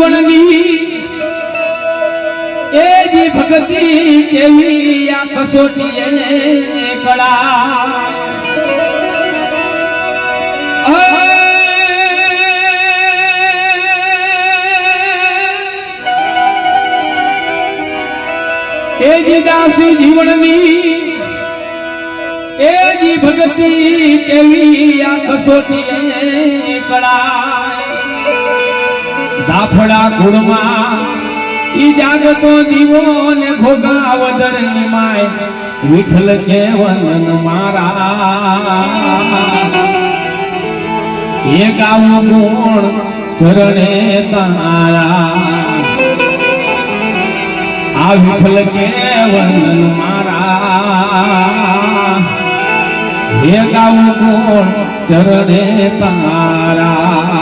જીવનની એ જી ભક્તિ કેવી આ કસોટી કળા એ જી દાસી જીવનની એ જી ભક્તિ કેવી આ કસોટી કળા દાફડા ગુણમાં ઈ જાગતો દીવો ને ભોગાવદર ની માય વિઠ્ઠલ કેવન મારા એ ગાવું ગુણ ચરણે તારા આ વિઠ્ઠલ કેવન મારા એ ગાવું ગુણ ચરણે તારા